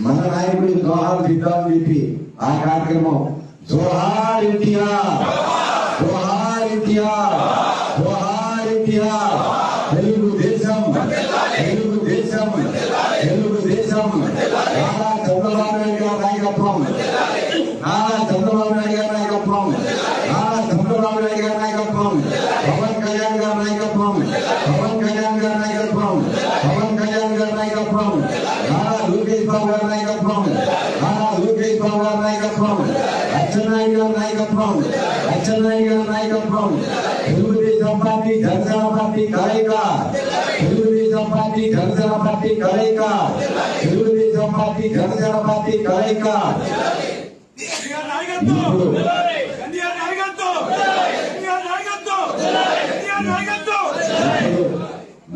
మన నాయకుడి జోహార్ దిద్దామని చెప్పి ఆ కార్యక్రమం జోహార్ ఎన్టీఆర్, జోహార్ ఎన్టీఆర్, జోహార్ ఎన్టీఆర్. తెలుగుదేశం, తెలుగుదేశం, తెలుగుదేశం. నారా చంద్రబాబు నాయుడు గారి నాయకత్వం, నారా చంద్రబాబు నాయుడు గారి నాయకత్వం, నారా చంద్రబాబు నాయుడు గారి నాయకత్వం, పవన్ కళ్యాణ్ గారి నాయకత్వం, పవన్ కళ్యాణ్ గారి నాయకత్వం, పవన్ కళ్యాణ్ గారి నాయకత్వం, నారా లోకేష్ బాబు గారి నాయకత్వం, నారా లోకేష్ బాబు గారి నాయకత్వం, అచ్చెన్నాయుడు గారి నాయకత్వం, అచ్చెన్నాయుడు గారి నాయకత్వం. తెలుగుదేశం పార్టీ జనసేన పార్టీ కలయిక, తెలుగుదేశం పార్టీ జనసేన పార్టీ కలయిక, తెలుగుదేశం పార్టీ జనసేన పార్టీ కలయిక.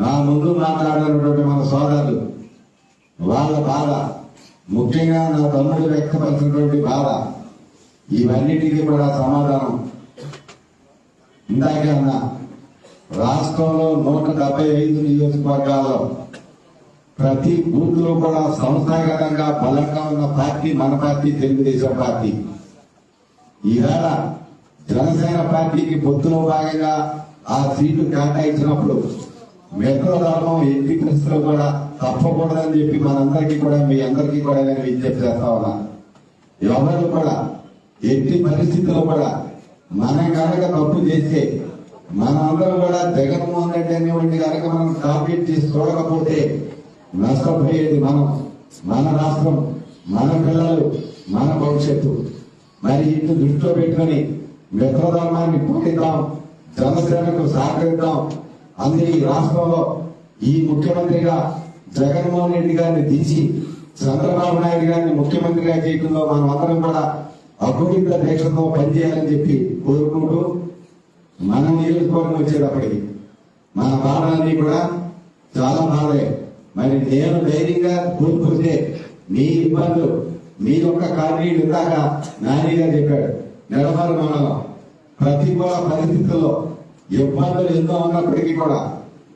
నా ముందు మాట్లాడినటువంటి మన సోదరులు వాళ్ళ బాధ, ముఖ్యంగా నా తమ్ముడు వ్యక్తపరిచినటువంటి బాధ, ఇవన్నిటికీ కూడా సమాధానం ఇందాకే అన్నా. రాష్ట్రంలో 175 నియోజకవర్గాల్లో ప్రతి బూత్ లో కూడా సంస్థాగతంగా బలంగా ఉన్న పార్టీ మన పార్టీ తెలుగుదేశం పార్టీ. ఈవేళ జనసేన పార్టీకి పొత్తులో భాగంగా ఆ సీటు కేటాయించినప్పుడు మెట్రో ధర్మం ఎట్టి పరిస్థితుల్లో కూడా తప్పకూడదని చెప్పి మనందరికీ కూడా మీ అందరికీ కూడా నేను విజ్ఞప్తి చేస్తా ఉన్నా. ఎవరు కూడా ఎట్టి పరిస్థితుల్లో కూడా మనం కనుక తప్పు చేస్తే మనందరం కూడా జగన్మోహన్ రెడ్డి అనేవాడిని కనుక మనం టార్గెట్ చేసి చూడకపోతే నష్టపోయేది మనం, మన రాష్ట్రం, మన పిల్లలు, మన భవిష్యత్తు. మరి ఇటు దృష్టిలో పెట్టుకుని మిత్రధర్మాన్ని పోయిద్దాం, జనసేనకు సహకరిద్దాం. అందుకే ఈ రాష్ట్రంలో ఈ ముఖ్యమంత్రిగా జగన్మోహన్ రెడ్డి గారిని తీసి చంద్రబాబు నాయుడు గారిని ముఖ్యమంత్రిగా చేయడంలో మనం అందరం కూడా అఘోరిత దీక్షతో పనిచేయాలని చెప్పి కోరుకుంటూ, మన నియోజకవర్గం వచ్చేటప్పటికి మన బాధలన్నీ కూడా చాలా బాధే. మరి నేను ధైర్యంగా కోరుకుంటే మీ ఇబ్బందులు, మీ యొక్క కార్యక్రమం ఇందాక నానిగా చెప్పాడు, నెడమరు మండలం ప్రతికూల పరిస్థితుల్లో ఇబ్బందులు ఎన్నో ఉన్నప్పటికీ కూడా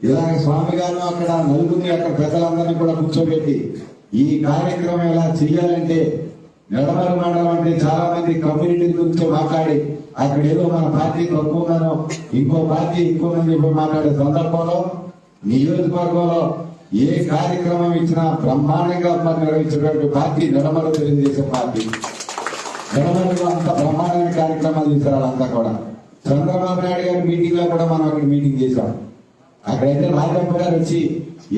ఇలాగ స్వామి గారు అక్కడ నలుగురిని అక్కడ ప్రజలందరినీ కూడా కూర్చోబెట్టి ఈ కార్యక్రమం ఎలా చేయాలంటే, నెడమరు మండలం అంటే చాలా మంది కమ్యూనిటీ గురించి మాట్లాడి అక్కడ ఏదో మన పార్టీ తక్కువగానో ఇంకో పార్టీ ఎక్కువని చెప్పి మాట్లాడే సందర్భంలో నియోజకవర్గంలో ఏ కార్యక్రమం ఇచ్చినా బ్రహ్మాండంగా నిర్వహించినటువంటి పార్టీ నెడమరు తెలుగుదేశం పార్టీ. నెడమరులో అంత బ్రహ్మాండమైన కార్యక్రమాలు చేశారు వాళ్ళంతా కూడా. చంద్రబాబు నాయుడు గారి మీటింగ్ లో కూడా మనం అక్కడ మీటింగ్ చేశాం. అక్కడైతే రాజప్ప గారు వచ్చి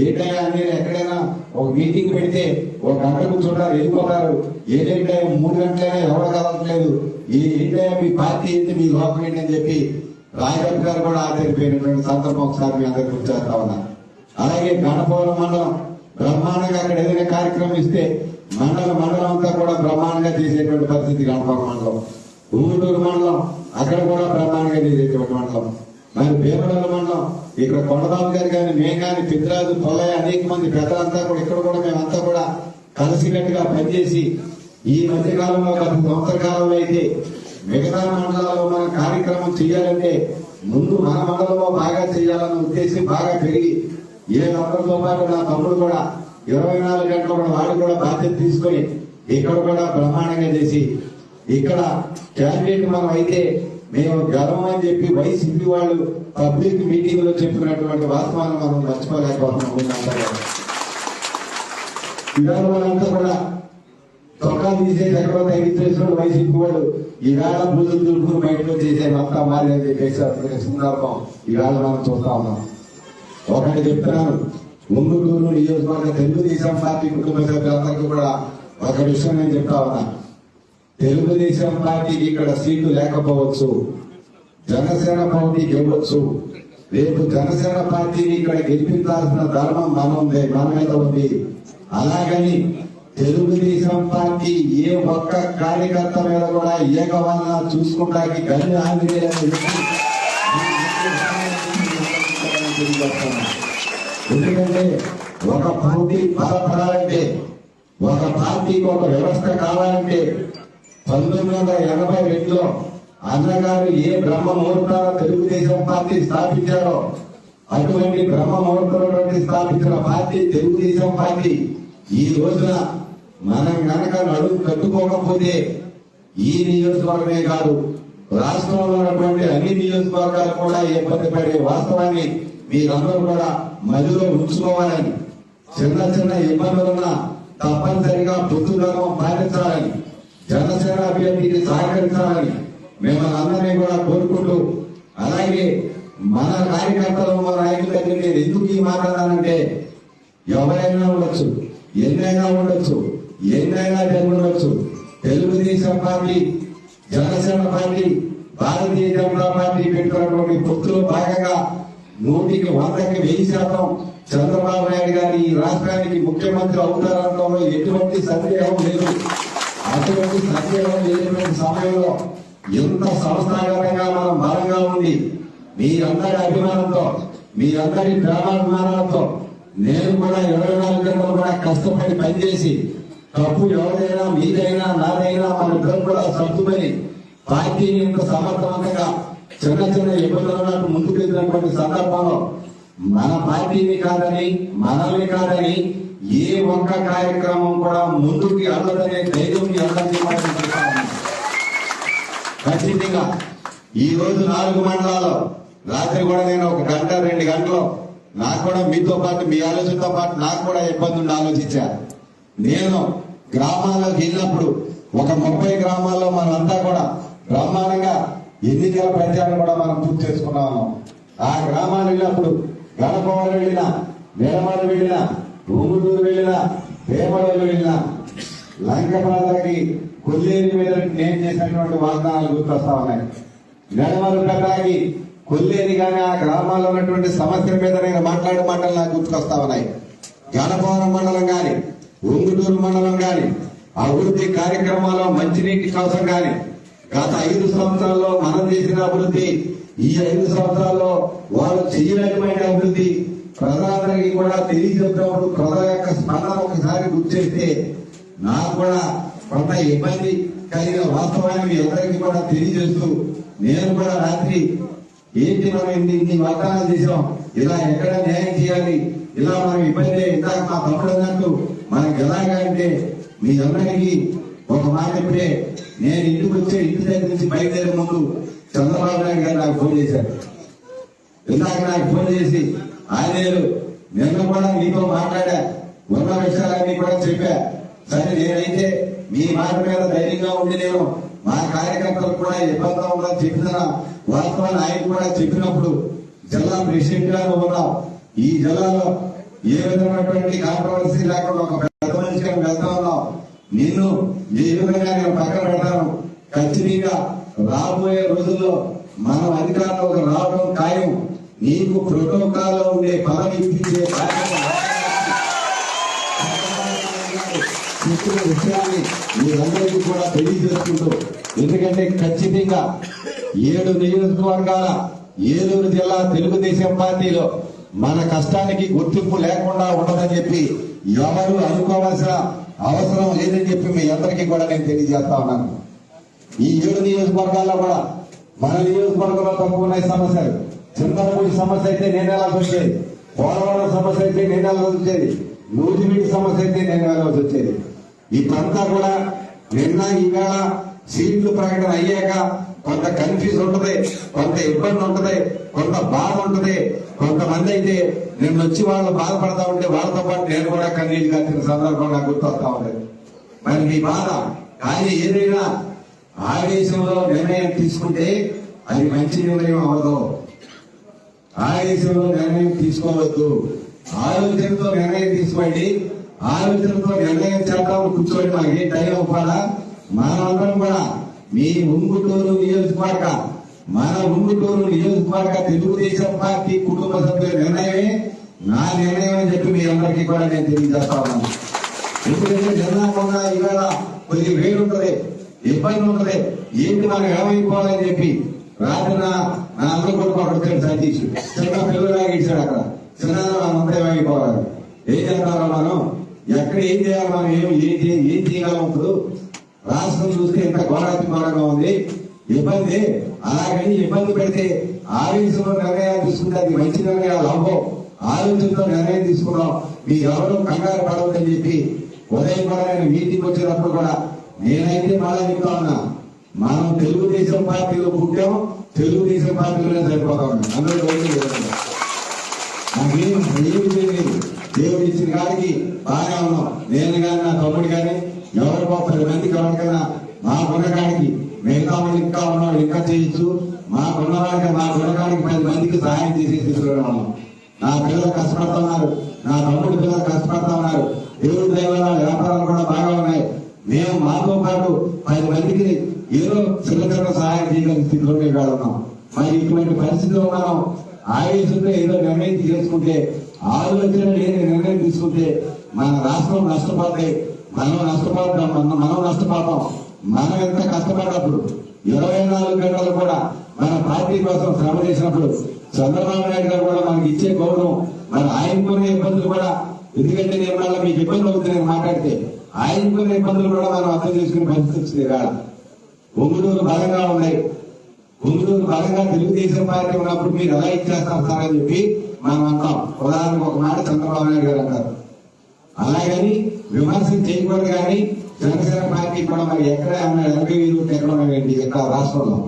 ఏంటయ్యా అనేది ఎక్కడైనా ఒక మీటింగ్ పెడితే ఒక గంట కూర్చుంటారు, వెళ్ళిపోతారు. ఏదైతే 3 గంటలైనా ఎవరు కలవట్లేదు, ఏంటయ్యా మీ పార్టీ ఏంటి, మీ లోకం ఏంటి అని చెప్పి రాజప్ప గారు కూడా ఆశ్చర్యపోయినటువంటి సందర్భం ఒకసారి మీ అందరికి గుర్తేస్తా ఉన్నా. అలాగే గణపవరం మండలం బ్రహ్మాండంగా అక్కడ ఏదైనా కార్యక్రమం ఇస్తే మండలం అంతా కూడా బ్రహ్మాండంగా చేసేటువంటి పరిస్థితి గణపవరం మండలం. ఊటూరు మండలం అక్కడ కూడా బ్రహ్మాండంగా చేసేటువంటి మండలం. మరి భీమడోల మండలం ఇక్కడ కొండబాబు గారు కానీ మేము కానీ పిత్రాజు పొల్లయ్య అనేక మంది పెద్దలంతా కూడా ఇక్కడ కూడా మేమంతా కూడా కలిసికట్టుగా పనిచేసి ఈ మధ్య కాలంలో గత సంవత్సర కాలంలో అయితే మిగతా మండలాల్లో మన కార్యక్రమం చేయాలంటే ముందు మన మండలంలో బాగా చేయాలన్న ఉద్దేశం బాగా పెరిగి అందరితో పాటు నా తమ్ముడు కూడా 24 గంటలు కూడా వాడు కూడా బాధ్యత తీసుకొని ఇక్కడ కూడా బ్రహ్మాండంగా చేసి ఇక్కడ క్యాండిడేట్ మనం అయితే మేము గర్వం అని చెప్పి వైసీపీ వాళ్ళు పబ్లిక్ మీటింగ్ లో చెప్పినటువంటి వాస్తవాన్ని మనం మర్చిపోలేకపోతున్నాం. ఇవాళ వాళ్ళంతా కూడా తొక్కలు తీసేసి ఎక్కడో తగ్గించేసిన వైసీపీ వాళ్ళు ఈవేళ బూజులు దుడుకుని బయటకు చేసే మొత్తం మారి అని చెప్పేసి సందర్భం ఈవేళ మనం చూస్తా ఉన్నాం. ఒకటి చెప్తున్నాను, ముందుటూరు నియోజకవర్గ తెలుగుదేశం పార్టీ కుటుంబ సభ్యులందరికీ కూడా ఒక విషయం నేను చెప్తా ఉన్నా. తెలుగుదేశం పార్టీకి ఇక్కడ సీటు లేకపోవచ్చు, జనసేన పార్టీ గెలవచ్చు. రేపు జనసేన పార్టీని ఇక్కడ గెలిపించాల్సిన ధర్మం మన మీద ఉంది. అలాగని తెలుగుదేశం పార్టీ ఏ ఒక్క కార్యకర్త మీద కూడా ఏకవలన చూసుకుంటానికి గని ఆంజనేయులు. ఎందుకంటే ఒక పార్టీ బలపడాలంటే, ఒక పార్టీకి ఒక వ్యవస్థ కావాలంటే 1982లో అన్నగారు ఏ బ్రహ్మ ముహూర్తాలు తెలుగుదేశం పార్టీ స్థాపించారో అటువంటి బ్రహ్మ ముహూర్తంలో స్థాపించిన పార్టీ తెలుగుదేశం పార్టీ. ఈ రోజున మనం కనుక నడుము కట్టుకోకపోతే ఈ నియోజకవర్గమే కాదు రాష్ట్రంలో ఉన్నటువంటి అన్ని నియోజకవర్గాలు కూడా ఇబ్బంది పడే వాస్తవాన్ని మీరందరూ కూడా మధ్యలో ఉంచుకోవాలని, చిన్న చిన్న ఇబ్బందులున్నా తప్పనిసరిగా పొత్తులను పాటించాలని, జనసేన అభ్యర్థికి సహకరించాలని మిమ్మల్ని అందరినీ కూడా కోరుకుంటూ, అలాగే మన కార్యకర్తలు మన నాయకుల దగ్గర నేను ఎందుకు ఈ మాట్లాడానంటే ఎవరైనా ఉండొచ్చు, ఎన్నైనా ఉండొచ్చు, ఎన్నైనా జరగవచ్చు. Telugu Desam party, Janasena party, Bharatiya Janata party పెట్టుకున్నటువంటి పొత్తులో భాగంగా 100% చంద్రబాబు నాయుడు గారి ఈ రాష్ట్రానికి ముఖ్యమంత్రి అవుతారనడంలో ఎటువంటి సందేహం లేదు. అటువంటి సందేహం లేనటువంటి సమయంలో ఎంత సంస్థాగతంగా మనం బలంగా ఉంది, మీరందరి అభిమానంతో, మీరందరి ప్రేమాభిమానాలతో నేను కూడా 24 గంటలు కూడా కష్టపడి పనిచేసి తప్పు ఎవరైనా మీదైనా నాదైనా మన ఇద్దరు కూడా సర్దుమని పార్టీని ఇంత సమర్థవంతంగా చిన్న చిన్న ఇబ్బందులు ముందుకు వెళ్ళినటువంటి సందర్భంలో మన పార్టీని కాదని, మనల్ని కాదని ఏ ఒక్క కార్యక్రమం కూడా ముందుకు వెళ్ళదనే ధైర్యం అందరికీ ఖచ్చితంగా ఈ రోజు 4 మండలాలు రాత్రి కూడా నేను 1 గంట 2 గంటలు నాకు కూడా మీతో పాటు మీ ఆలోచనతో పాటు నాకు కూడా ఇబ్బంది ఉండి ఆలోచించా. నేను గ్రామాల్లోకి వెళ్ళినప్పుడు ఒక 30 గ్రామాల్లో మనంతా కూడా బ్రహ్మాండంగా ఎన్నికల ప్రచారం కూడా మనం పూర్తి చేసుకున్నాము. ఆ గ్రామాలు వెళ్ళినప్పుడు గణపవరం వెళ్ళినా, నిడమలు వెళ్ళినా, ఉంగుటూరు వెళ్ళినా, వేమడలు వెళ్ళినా లంకపాలకి కొల్లేరు మీద నేను చేసినటువంటి వాగ్దానాలు గుర్తొస్తా ఉన్నాయి. నిడమలు పెట్టాకి కొల్లేరు కానీ ఆ గ్రామాల్లో ఉన్నటువంటి సమస్యల మీద నేను మాట్లాడే మాటలు నాకు గుర్తుకొస్తా ఉన్నాయి. గణపవరం మండలం కానీ, ఉంగుటూరు మండలం కానీ అభివృద్ధి కార్యక్రమాల్లో మంచినీటి కోసం కానీ గత 5 సంవత్సరాల్లో మనం చేసిన అభివృద్ధి, ఈ 5 సంవత్సరాల్లో వాళ్ళు చేయనటువంటి అభివృద్ధి ప్రజలందరికీ కూడా తెలియజెప్పినప్పుడు ప్రజల యొక్క స్పందన ఒకసారి గుర్తు చేస్తే నాకు కూడా కొంత ఇబ్బంది కలిగిన వాస్తవాన్ని మీ అందరికీ కూడా తెలియజేస్తూ నేను కూడా రాత్రి ఏంటి మనం ఇన్ని వాగ్దానాలు చేసాం, ఇలా ఎక్కడ న్యాయం చేయాలి, ఇలా మనం ఇబ్బంది ఇందాక మా తమ్ముడు అన్నట్టు మనకి ఎలాగంటే మీ అందరికీ ఒక మాట చెప్తే నేను ఇంటికి వచ్చే ఇంటి దగ్గర నుంచి బయలుదేరే ముందు చంద్రబాబు నాయుడు గారు నాకు ఫోన్ చేశారు. ఇందాక నాకు ఫోన్ చేసి ఆంజనేయులు నిన్న కూడా నీతో మాట్లాడా, ఉన్న విషయాలన్నీ కూడా చెప్పా. సరే నేనైతే మీ మాట మీద ధైర్యంగా ఉండి నేను మా కార్యకర్తలు కూడా ఇబ్బంది ఉందని చెప్పిన వాస్తవాన్ని ఆయన కూడా చెప్పినప్పుడు జిల్లా ప్రెసిడెంట్ గా ఉన్నాం. ఈ జిల్లాలో ఏ విధమైనటువంటి కాంట్రవర్సీ లేకుండా ఒక పెద్ద మనిషిగా వెళ్తా ఉన్నాం. నిన్ను ఏ విధంగా నేను పక్కన పెడతాను. ఖచ్చితంగా రాబోయే రోజుల్లో మనం అధికారంలోకి రావడం ఖాయం. నీకు ప్రోటోకాల్ లో ఉండే పదవి ఇప్పించే విషయాన్ని మీరందరికీ కూడా తెలియజేసుకుంటూ, ఎందుకంటే ఖచ్చితంగా 7 నియోజకవర్గాల ఏలూరు జిల్లా తెలుగుదేశం పార్టీలో మన కష్టానికి గుర్తింపు లేకుండా ఉండదని చెప్పి ఎవరు అనుకోవాల్సిన అవసరం లేదని చెప్పి మీ అందరికీ కూడా నేను తెలియజేస్తా ఉన్నాను. ఈ 7 నియోజకవర్గాల్లో కూడా మన నియోజకవర్గంలో తక్కువ ఉన్నాయి సమస్యలు. చింతలపూడి సమస్య అయితే నేను వెళ్ళాల్సి వచ్చేది, పోలవరం సమస్య అయితే నేను వెళ్ళాల్సి వచ్చేది, నూజివీడి సమస్య అయితే నేను వెళ్ళాల్సి వచ్చేది. ఇప్పుడంతా కూడా నిన్న ఈవేళ సీట్లు ప్రకటన అయ్యాక కొంత కన్ఫ్యూజ్ ఉంటుంది, కొంత ఇబ్బంది ఉంటుంది, కొంత బాధ ఉంటుంది. కొంతమంది అయితే నిన్న వచ్చి వాళ్ళు బాధపడతా ఉంటే వాళ్ళతో పాటు నేను కూడా కన్నీళ్ళు కాసిన సందర్భం నాకు గుర్తొస్తా ఉంటుంది. మరి మీ బాధ కానీ ఏదైనా ఆవేశంలో నిర్ణయం తీసుకుంటే అది మంచి నిర్ణయం అవ్వదు. ఆవేశంలో నిర్ణయం తీసుకోవద్దు. ఆలోచనతో నిర్ణయం తీసుకోండి. ఆలోచనతో నిర్ణయం చేద్దాం కూర్చోండి. మనకి టైం అవ్వాలా? మనందరం కూడా మీ ఉంగుటూరు నియోజకవర్గ, మన ఉంగుటూరు నియోజకవర్గ తెలుగుదేశం పార్టీ కుటుంబ సభ్యుల నిర్ణయమే నా నిర్ణయం అని చెప్పి మీ అందరికీ కూడా నేను తెలియజేస్తా ఉన్నాను. ఎందుకంటే జనాభా ఇవాళ కొద్ది వేడి ఉంటుంది, ఇబ్బంది ఉంటుంది, ఏంటి మనం ఏమైపోవాలని చెప్పి రాత్రి నా అమ్మ కొడుకు అక్కడ వచ్చాడు సతీష్, చిన్న పిల్లలాగా ఇచ్చాడు. అక్కడ చిన్న మనంతా ఏమైపోవాలి, ఏం చేస్తారో మనం, ఎక్కడ ఏం చేయాలి, మనం ఏం చేయగలం. ఇప్పుడు రాష్ట్రం చూస్తే ఎంత ఘోరంగా ఉంది, ఇబ్బంది. అలాగని ఇబ్బంది పెడితే ఆవేశంలో నిర్ణయాలు తీసుకుంటే అది మంచి నిర్ణయాలు అవ్వవు. ఆలోచనతో నిర్ణయం తీసుకున్నాం. మీ ఎవరు కంగారు పడవద్దని చెప్పి ఉదయం కూడా నేను మీటింగ్ వచ్చేటప్పుడు కూడా నేనైతే మళ్ళా చెప్తా ఉన్నా, మనం తెలుగుదేశం పార్టీలో పుట్టాం, తెలుగుదేశం పార్టీలోనే సరిపోతా ఉన్నాం. అందరూ నాకేం ఏమి తెలియదు. దేవుడు ఇచ్చిన కాడికి బాగానే ఉన్నాం. నేను కానీ నా తమ్ముడు కానీ ఎవరికో 10 మందికి ఎవరికైనా మాకున్న కాడికి మిగతా వాళ్ళు ఇంకా ఉన్నవాళ్ళు ఇంకా చేయొచ్చు. మాకున్న వాడికి మా గుణకాడికి 10 మందికి సహాయం చేసే స్థితిలో ఉన్నాం. నా పిల్లలు కష్టపడుతున్నారు, నా తమ్ముడి పిల్లలు కష్టపడతా ఉన్నారు. దేవుడి దైవాల వ్యాపారాలు కూడా బాగా ఉన్నాయి. మేము మాతో పాటు 10 మందికి ఏదో చిన్న చిన్న సహాయం చేయగలిగిన స్థితిలో ఉన్నాం. మరి ఇటువంటి పరిస్థితిలో మనం ఆవేశంతో ఏదో నిర్ణయం చేసుకుంటే, ఆలోచన లేని నిర్ణయం తీసుకుంటే మన రాష్ట్రం నష్టపోతాయి, మనం నష్టపోతాం. మనం ఎంత కష్టపడ్డప్పుడు 24 గంటలు కూడా మన పార్టీ కోసం శ్రమ చేసినప్పుడు చంద్రబాబు నాయుడు గారు కూడా మనకి ఇచ్చే గౌరవం, మరి ఆయనకునే ఇబ్బందులు కూడా, ఎందుకంటే నేను వల్ల మీకు ఇబ్బంది అవుతుంది నేను మాట్లాడితే, ఆయనకునే ఇబ్బందులు కూడా మనం అర్థం చేసుకునే పరిస్థితి వచ్చింది కాదు. ఒంగుడూరు బలంగా ఉన్నాయి. ఒంగుడూరు బలంగా తెలుగుదేశం పార్టీ ఉన్నప్పుడు మీరు ఎలా ఇచ్చేస్తారు సార్ అని చెప్పి మనం అంటాం. ఉదాహరణకు ఒక మాట చంద్రబాబు నాయుడు గారు అంటారు. అలాగని విమర్శలు చేయకూడదు. కానీ జనసేన పార్టీ కూడా మరి ఎక్కడ ఎంపీలు ఎక్కడ ఉన్నాయండి ఎక్కడ రాష్ట్రంలో?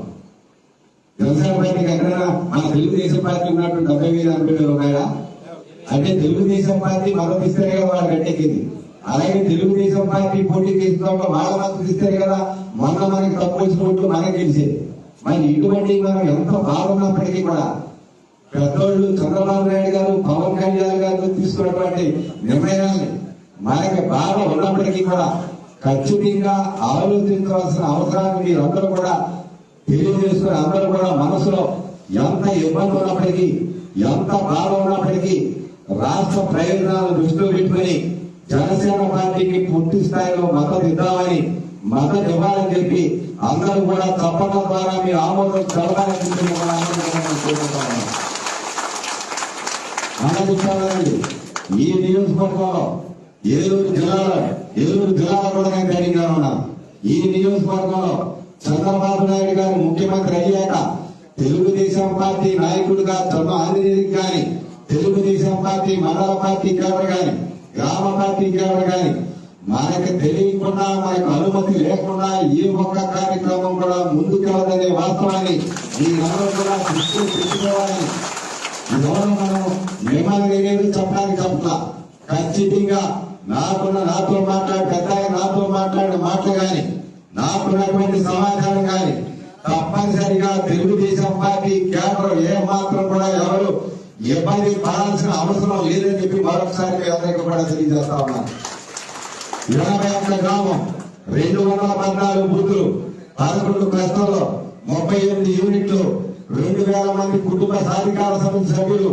జనసేన పార్టీకి ఎక్కడైనా మన తెలుగుదేశం పార్టీ ఉన్నట్టు 70,000 ఎంపీలు ఉన్నాయా? అంటే తెలుగుదేశం పార్టీ మద్దతు ఇస్తే కదా వాళ్ళు గట్టెక్కింది. అలాగే తెలుగుదేశం పార్టీ పోటీ చేస్తున్నప్పుడు వాళ్ళ మద్దతు ఇస్తే కదా మొన్న మనకి తక్కువ వచ్చిన ఓట్లు మనకి గెలిచేది. మరి ఇటువంటి మనం ఎంత బాగున్నప్పటికీ కూడా పెద్దోళ్ళు చంద్రబాబు నాయుడు గారు, పవన్ కళ్యాణ్ గారు తీసుకున్నటువంటి నిర్ణయాన్ని మనకి బాగా ఉన్నప్పటికీ కూడా ఖచ్చితంగా ఆలోచించవలసిన అవసరాన్ని మీరందరూ కూడా తెలియజేసుకుని, అందరూ కూడా మనసులో ఎంత ఇబ్బంది ఉన్నప్పటికీ, ఎంత బాధ ఉన్నప్పటికీ రాష్ట్ర ప్రయోజనాలు దృష్టిలో పెట్టుకుని జనసేన పార్టీకి పూర్తి స్థాయిలో మద్దతు ఇద్దామని, మద్దతు ఇవ్వాలని చెప్పి అందరూ కూడా తప్పడం ద్వారా మీ ఆమోదం తెలవాలని ఆనందించాలండి. ఈ నియోజకవర్గంలో ఏలూరు జిల్లాలో కూడా నేను ధైర్యంగా ఉన్నాను. ఈ నియోజకవర్గంలో చంద్రబాబు నాయుడు గారు ముఖ్యమంత్రి అయ్యాక తెలుగుదేశం పార్టీ నాయకుడుగా చంద్ర ఆంజనేయుడికి కానీ, తెలుగుదేశం పార్టీ మండల పార్టీ కేడర్ కానీ, గ్రామ పార్టీ కేడర్ కానీ మనకు తెలియకుండా, మనకు అనుమతి లేకుండా ఏ ఒక్క కార్యక్రమం కూడా ముందుకెళ్ళదనే వాస్తవాన్ని మీరందరూ కూడా దృష్టిలో పెట్టుకోవాలని ఎవరు మనం మిమ్మల్ని నేనేది చెప్పడానికి చెప్తా. ఖచ్చితంగా నాతో మాట్లాడి పెద్ద నాతో మాట్లాడిన మాటలు కానీ, నాకున్నటువంటి సమాచారం కానీ తప్పనిసరిగా తెలుగుదేశం పార్టీ కేడర్ ఏ మాత్రం కూడా ఎవరు ఇబ్బంది పడాల్సిన అవసరం లేదని చెప్పి మరొకసారి అందరికీ కూడా తెలియజేస్తా ఉన్నాను. 81 గ్రామం, 214 బూతులు, 11 క్లస్టర్లు, 38 యూనిట్లు, 2,000 మంది కుటుంబ సాధికార సమితి సభ్యులు,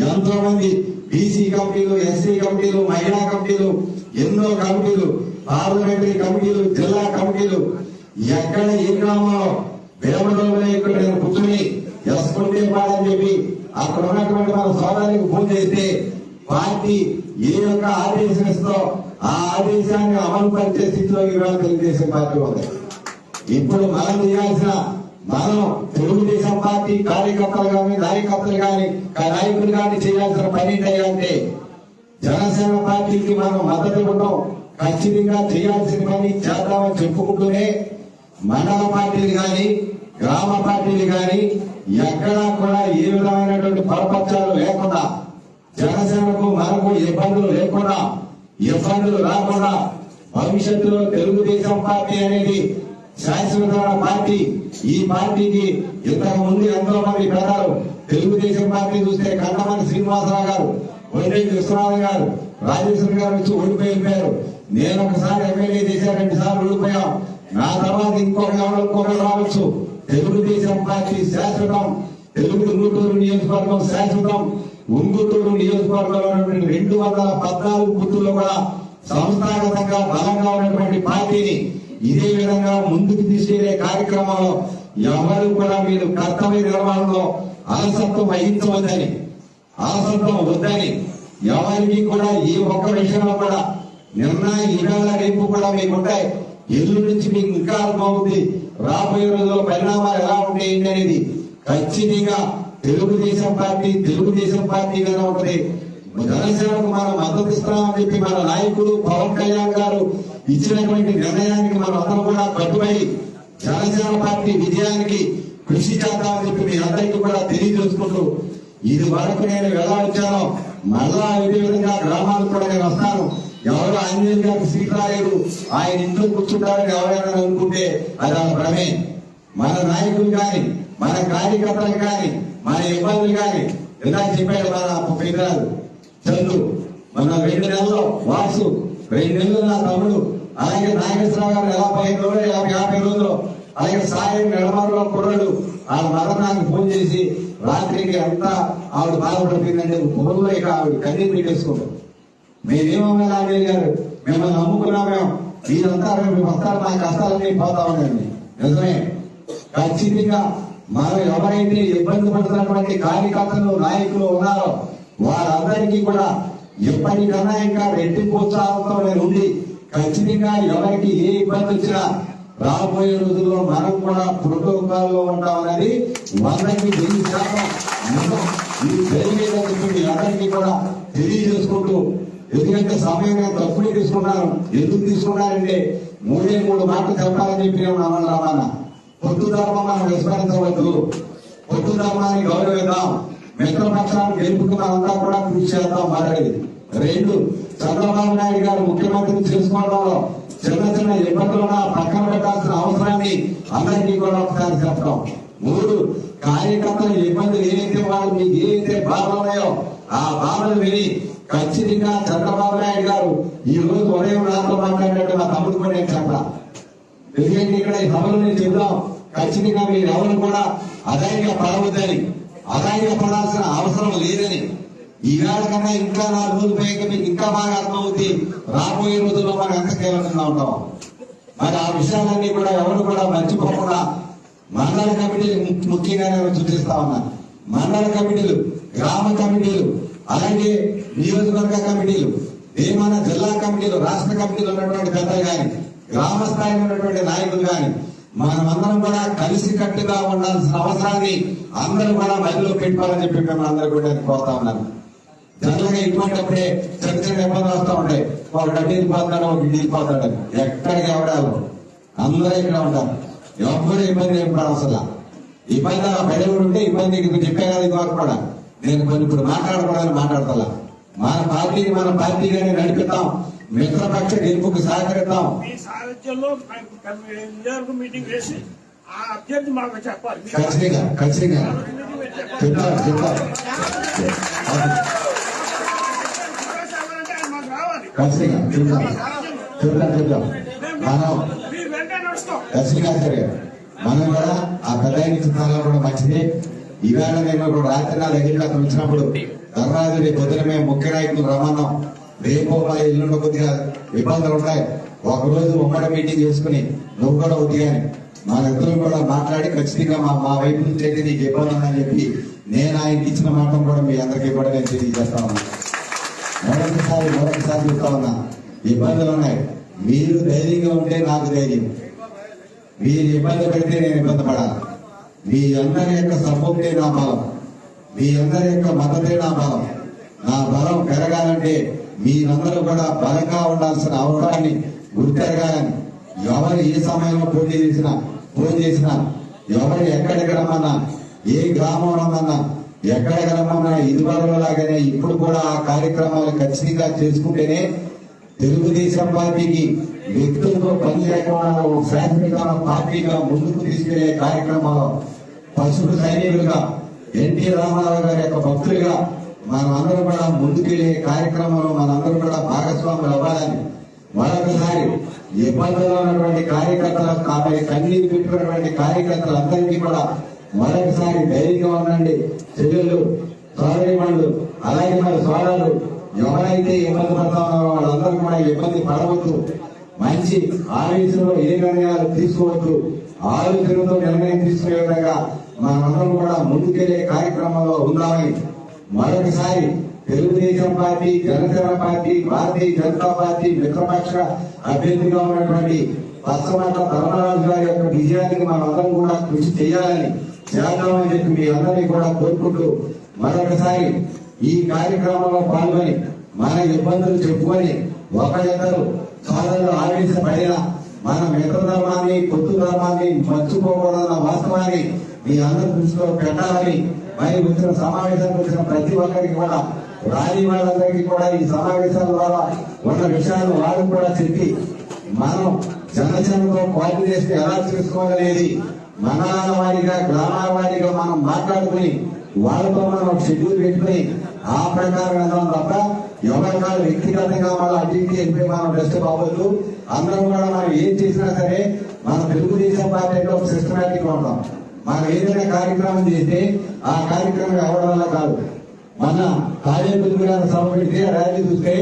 ఎంతో మంది బీసీ కమిటీలు, ఎస్సీ కమిటీలు, మహిళా కమిటీలు, ఎన్నో కమిటీలు, పార్లమెంటరీ కమిటీలు, జిల్లా కమిటీలు, ఎక్కడ ఏ గ్రామంలో వేమడోలో ఇక్కడ నేను కూర్చుని ఎస్కుంటే పాడని చెప్పి అక్కడ ఉన్నటువంటి మన సోదరికి ఫోన్ చేస్తే పార్టీ ఏ యొక్క ఆదేశం ఇస్తో ఆ ఆదేశాన్ని అమలు పరిచే స్థితిలో ఇవాళ తెలుగుదేశం పార్టీ ఉంది. ఇప్పుడు మనం చేయాల్సిన, మనం తెలుగుదేశం పార్టీ కార్యకర్తలు కానీ, నాయకులు కానీ చేయాల్సిన పని ఏంటంటే జనసేన పార్టీకి మనం మద్దతు ఇవ్వడం, ఖచ్చితంగా చేయాల్సిన పని చేద్దామని చెప్పుకుంటూనే మండల పార్టీలు కానీ, గ్రామ పార్టీలు కానీ ఎక్కడా కూడా ఏ విధమైనటువంటి పరపక్షాలు లేకుండా, జనసేనకు మనకు ఇబ్బందులు లేకుండా, ఇబ్బందులు రాకుండా భవిష్యత్తులో తెలుగుదేశం పార్టీ అనేది శాశ్వతమైన పార్టీ. ఈ పార్టీకి ఇంతకు ముందు ఎంతో మంది పెద్దలు తెలుగుదేశం పార్టీ చూస్తే కండమని శ్రీనివాసరావు గారు, కొండేటి విశ్వనాథ్ గారు, రాజేశ్వర గారు వచ్చి ఓడిపోయారు. నేను ఒకసారి ఎమ్మెల్యే చేశాను, 2 సార్లు ఓడిపోయాం. నా తర్వాత ఇంకొకరు రావచ్చు. తెలుగుదేశం పార్టీ శాశ్వతం. ఉంగుటూరు నియోజకవర్గం శాశ్వతం. ఉంగుటూరు నియోజకవర్గంలో 214 బూతుల్లో కూడా సంస్థాగతంగా బలంగా ఉన్నటువంటి పార్టీని ఇదే విధంగా ముందుకు తీసుకెళ్లే కార్యక్రమంలో ఎవరు కూడా మీరు కర్తవ్య నిర్వహణలో అలసత్వం వహించవద్దని, అలసత్వం వద్దని, ఎవరికి కూడా ఈ ఒక్క విషయంలో కూడా నిర్ణయం ఇవాళ రేపు కూడా మీకుంటాయి. ఎల్లుండి నుంచి మీకు ఇంకా బాగుంది. రాబోయే రోజుల్లో పరిణామాలు ఎలా ఉంటాయండి అనేది ఖచ్చితంగా తెలుగుదేశం పార్టీగానే ఉంటుంది. జనసేనకు మనం మద్దతు ఇస్తామని చెప్పి మన నాయకుడు పవన్ కళ్యాణ్ గారు ఇచ్చినటువంటి నిర్ణయానికి మనం అందరం కూడా కట్టుబడి జనసేన పార్టీ విజయానికి కృషి చేద్దామని చెప్పి మీ అందరికీ కూడా తెలియజేసుకుంటూ ఇది వరకు నేను ఎలా వచ్చానో మళ్ళా ఇదే విధంగా గ్రామాలకు కూడా నేను వస్తాను. ఎవరు ఆంజనేయులు గారికి సీట్ రాలేదు, ఆయన ఇంట్లో కూర్చుంటారని ఎవరైనా అనుకుంటే అది ఆ భ్రమే. మన నాయకులు కానీ మన కార్యకర్తలు కానీ మన ఇబ్బందులు కానీ ఇలా చెప్పాడు మన పెద్దరాలు చంద్రు. మన 2 నెలల్లో వాసు, 2 నెలలు నా తమ్ముడు, అలాగే నాగేశ్వరరావు గారు ఎలా 15 రోజులు 50 రోజులు, అలాగే సాయం నెలమారులో కుర్రడు వాళ్ళ మదర్ నాకు ఫోన్ చేసి రాత్రికి అంతా ఆవిడ బాధపడిపోయిందంటే ఫోన్లో ఇక ఆవిడ కన్నీరు పెట్టేసుకుంటాం. మేమేమన్నా ఆంజనేయ గారు మిమ్మల్ని నమ్ముకున్నామేమో, మీరంతా మేము వస్తారు, మా కష్టాలన్నీ పోతామని. నిజమే, ఖచ్చితంగా మనం ఎవరైతే ఇబ్బంది పడుతున్నటువంటి కార్యకర్తలు నాయకులు ఉన్నారో వారందరికీ కూడా ఎప్పటికన్నా ఇంకా రెట్టింపు ఉత్సాహంతో ఉండి ఖచ్చితంగా ఎవరికి ఏ ఇబ్బంది వచ్చినా రాబోయే రోజుల్లో మనం కూడా ప్రోటోకాల్లో ఉంటామనేది 100కి 1000% ఇది జరిగేదని అందరికీ కూడా తెలియజేసుకుంటూ, ఎందుకంటే సమయం నేను తప్పుడే తీసుకున్నాను. ఎందుకు తీసుకున్నానంటే 3 మాటలు చెప్పాలని చెప్పి నేను అన్నాను రామన్న. పొత్తు ధర్మం మనం విస్మరించవద్దు, పొత్తు ధర్మాన్ని గౌరవిద్దాం, మిత్రపక్షాన్ని గెలుపుకు మనంతా కూడా కృషి చేద్దాం. మాట్లాడేది 2, చంద్రబాబు నాయుడు గారు ముఖ్యమంత్రిని చేసుకోవడంలో చిన్న ఇబ్బందులున్నా పక్కన పెట్టాల్సిన అవసరాన్ని అందరికీ కూడా ఒకసారి చెప్పడం. 3, కార్యకర్తల ఇబ్బందులు ఏదైతే వాళ్ళు మీకు ఏదైతే బాధలు ఉన్నాయో ఆ బాధలు విని ఖచ్చితంగా చంద్రబాబు నాయుడు గారు ఈ రోజు ఉదయం నాతో మాట్లాడినట్టు నా తమ్ముడు కూడా నేను చెప్పాల. ఎందుకంటే ఇక్కడ ఈ సభలో నేను చెప్దాం, ఖచ్చితంగా మీరు ఎవరు కూడా అధైర్య పడవద్దని, అధైర్య పడాల్సిన అవసరం లేదని, ఈవేళ కన్నా ఇంకా 4 రోజులు పోయాక మీకు ఇంకా బాగా అర్థమవుతుంది రాబోయే రోజుల్లో మనం ఎంత కీలకంగా ఉంటాం. మరి ఆ విషయాలన్నీ కూడా ఎవరు కూడా మర్చిపోకుండా మండల కమిటీలు ముఖ్యంగా నేను సూచిస్తా ఉన్నాను. మండల కమిటీలు, గ్రామ కమిటీలు, అలాగే నియోజకవర్గ కమిటీలు, ఏమైనా జిల్లా కమిటీలు, రాష్ట్ర కమిటీలు ఉన్నటువంటి పెద్దలు కానీ గ్రామ స్థాయిలో ఉన్నటువంటి నాయకులు కానీ మనమందరం కూడా కలిసి కట్టుగా ఉండాల్సిన అవసరాన్ని అందరూ కూడా మధ్యలో పెట్టుకోవాలని చెప్పి మేము అందరూ కూడా కోరుతా ఉన్నాను. జనరల్గా ఇటువంటిప్పుడే చిన్న ఇబ్బందులు వస్తూ ఉంటాయి. ఒకటి అడ్డు వెళ్ళిపోతాడు, ఒకటి వెళ్ళిపోతాడు, ఎక్కడికి ఎవడాలి అందరూ ఇక్కడ ఉంటారు. ఎవరు ఇబ్బంది ఏం పడవసలా. ఇబ్బంది పెద్దలు ఉంటే ఇబ్బంది చెప్పే కదా. ఇది వరకు కూడా నేను కొన్ని ఇప్పుడు మాట్లాడకూడదని మాట్లాడతా. మన పార్టీగానే నడిపిద్దాం, మిత్రపక్ష గెలుపుకు సహకరిద్దాం. ఖచ్చితంగా ఖచ్చితంగా చెప్తారు ఖచ్చితంగా చెప్తాం మనం ఖచ్చితంగా సరే. మనం కూడా ఆ పెద్ద చిత్రాల్లో కూడా మంచిది. ఈవేళ నేను ఇప్పుడు రాత్రి నా దగ్గరికి అతను వచ్చినప్పుడు ధర్మరాజు రేపు పొద్దునమే ముఖ్య నాయకులు రమ్మన్నాం, రేపు ఇల్లు కొద్దిగా ఇబ్బందులు ఉంటాయి, ఒకరోజు ఉమ్మడి మీటింగ్ చేసుకుని నువ్వు కూడా ఉద్యోగాని మా ఇద్దరు కూడా మాట్లాడి ఖచ్చితంగా మా వైపు నుంచి అయితే నీకు ఇబ్బంది ఉందని చెప్పి నేను ఆయనకి ఇచ్చిన మాట కూడా మీ అందరికీ కూడా నేను తెలియజేస్తా ఉన్నా. మరొకసారి చెప్తా ఉన్నా, ఇబ్బందులు ఉన్నాయి, మీరు ధైర్యంగా ఉంటే నాకు ధైర్యం, మీరు ఇబ్బంది పెడితే నేను ఇబ్బంది పడాలి. మీ అందరి యొక్క సపోర్టే నా బలం, మీ అందరి యొక్క మద్దతే నా బలం. నా బలం పెరగాలంటే మీరందరూ కూడా బలంగా ఉండాల్సిన అవసరాన్ని గుర్తెరగాలని, ఎవరు ఏ సమయంలో ఫోన్ చేసినా ఎవరు ఎక్కడికి రమ్మన్నా, ఏ గ్రామం రమ్మన్నా, ఎక్కడికి రమ్మన్నా ఇదివరకు లాగానే ఇప్పుడు కూడా ఆ కార్యక్రమాలు ఖచ్చితంగా చేసుకుంటేనే తెలుగుదేశం పార్టీకి వ్యక్తులతో పని లేకుండా శాశ్వత పార్టీగా ముందుకు తీసుకెళ్లే కార్యక్రమాలు పసుపు సైనికులుగా ఎన్టీ రామారావు గారి యొక్క భక్తులుగా మనమందరం కూడా ముందుకెళ్లే కార్యక్రమంలో మనందరం కూడా భాగస్వాములు అవ్వాలని మరొకసారి ఇబ్బందుల్లో ఉన్నటువంటి కార్యకర్తలకు కాబట్టి కన్నీరు పెట్టుకున్నటువంటి కార్యకర్తలందరికీ కూడా మరొకసారి ధైర్యంగా ఉండండి. చెల్లెళ్ళు, సోదరిమణులు, అలాగే మరి సోదరులు ఎవరైతే ఇబ్బంది పడతా ఉన్నారో వాళ్ళందరూ కూడా ఇబ్బంది పడవద్దు. మంచి ఆవేశంలో ఏ నిర్ణయాలు తీసుకోవద్దు, ఆలోచనతో నిర్ణయం తీసుకునే విధంగా మనమందరం కూడా ముందుకెళ్లే కార్యక్రమంలో ఉందామని మరొకసారి Telugu Desam party, Janasena party, Bharatiya Janata party మిత్రపక్ష అభ్యర్థిగా ఉన్నటువంటి పచ్చమట్ల ధర్మరాజు గారి యొక్క విజయానికి మనమందరం కూడా కృషి చేయాలని చేద్దామని చెప్పి మీ అందరినీ కూడా కోరుకుంటూ మరొకసారి ఈ కార్యక్రమంలో పాల్గొని మన ఇబ్బందులు చెప్పుకొని ఒకరిద్దరు సోదరులు ఆవేశపడిన మన మిత్రధర్మాన్ని కొత్త ధర్మాన్ని మర్చిపోకూడదన్న వాస్తవాన్ని మీ అందరి దృష్టిలో పెట్టాలని మరి వచ్చిన సమావేశానికి వచ్చిన ప్రతి ఒక్కరికి కూడా రాని వాళ్ళందరికీ కూడా ఈ సమావేశాల ద్వారా ఉన్న విషయాలు వాళ్ళకు కూడా చెప్పి మనం జనసేనతో కోఆర్డినేషన్ ఎలా చేసుకోవాలనేది మండలాల వారీగా గ్రామాల వారీగా మనం మాట్లాడుకుని వాళ్ళతో మనం ఒక షెడ్యూల్ పెట్టుకుని ఆ ప్రకారం వెళ్దాం తప్ప ఎవరికాలు వ్యక్తిగతంగా మళ్ళీ అటు ఇటు వెళ్ళిపోయి మనం బెస్ట్ బాబోదు. అందరం కూడా మనం ఏం చేసినా సరే మన తెలుగుదేశం పార్టీలో ఒక సిస్టమేటిక్ ఉంటాం. మనం ఏదైనా కార్యక్రమం చేస్తే ఆ కార్యక్రమం ఎవరి వల్ల కాదు. మన తాజేపల్లి గారు సభ పెడితే ర్యాలీ చూస్తే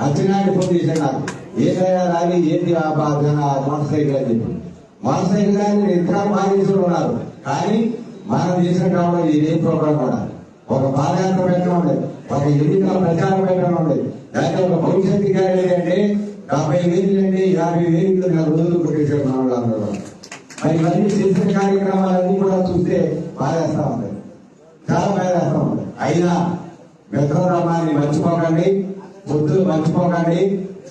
అచ్చినాయుడు ఫోన్ చేశాడు నాకు, ఏదైనా ర్యాలీ ఏంటి మోటార్ సైకిల్ అని చెప్పి. మోటార్ సైకిల్ కానీ ఎంతకాలం బాగా చేసి ఉన్నారు, కానీ మనం చేసిన కావడం ఇదే ప్రోగ్రాం కూడా ఒక పాదయాత్ర పెట్టడం ఉండేది, ఒక ఎన్నికల ప్రచారం పెట్టడం ఉండేది. దాంట్లో ఒక భవిష్యత్తు గారి అంటే 50,000 అండి 50,000 నెల రోజులు కొట్టేశారు మన వాళ్ళందరూ. మరి ఇవన్నీ చేసిన కార్యక్రమాలన్నీ కూడా చూస్తే బాధేస్తా ఉంటాయి, చాలా బాధేస్తా ఉంటాయి. అయినా మిత్రధర్మాన్ని మర్చిపోకండి, పొద్దులు మర్చిపోకండి.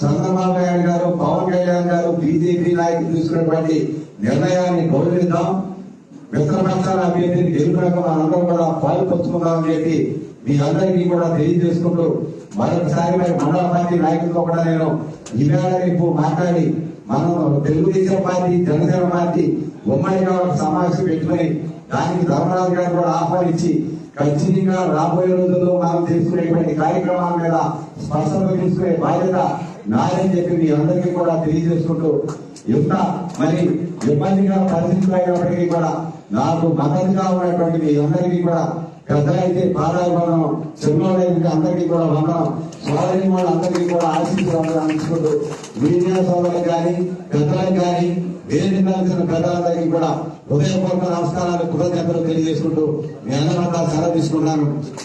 చంద్రబాబు నాయుడు గారు, పవన్ కళ్యాణ్ గారు, బీజేపీ నాయకులు తీసుకున్నటువంటి నిర్ణయాన్ని గౌరవిద్దాం. మిత్రపక్షాల అభ్యర్థిని గెలుపునకు మనందరం కూడా పాలు పంచుకుందామని చెప్పి మీ అందరికీ కూడా తెలియజేసుకుంటూ మరొకసారి మరి మండల పార్టీ నాయకులతో కూడా నేను ఈవేళ రేపు మాట్లాడి మనం తెలుగుదేశం పార్టీ జనసేన పార్టీ ఉమ్మడిగా ఒక సమావేశం పెట్టుకుని దానికి ధర్మరాజు గారు కూడా ఆహ్వానించి ఖచ్చితంగా రాబోయే రోజుల్లో మనం చేసుకునేటువంటి కార్యక్రమాల మీద స్పష్టత తీసుకునే బాధ్యత నాదని చెప్పి మీ అందరికీ కూడా తెలియజేసుకుంటూ ఎంత మరి ఇబ్బందిగా పరిస్థితులు అయినప్పటికీ కూడా నాకు మద్దతుగా ఉన్నటువంటి మీ అందరికీ కూడా పెద్దలైతే పాదాభివందనం, చిన్నోళ్ళైతే అందరికీ కూడా వందనం, సోదరి వాళ్ళందరికీ కూడా ఆశీస్సులు అందించుకుంటూ మీడియా సోదరులకు కానీ పెద్దలకు కానీ వేదిక కలిసిన పెద్దలందరికీ కూడా హృదయపూర్వక నమస్కారాలు, కృతజ్ఞతలు తెలియజేసుకుంటూ మీ అందరూ సెలవు తీసుకున్నాను.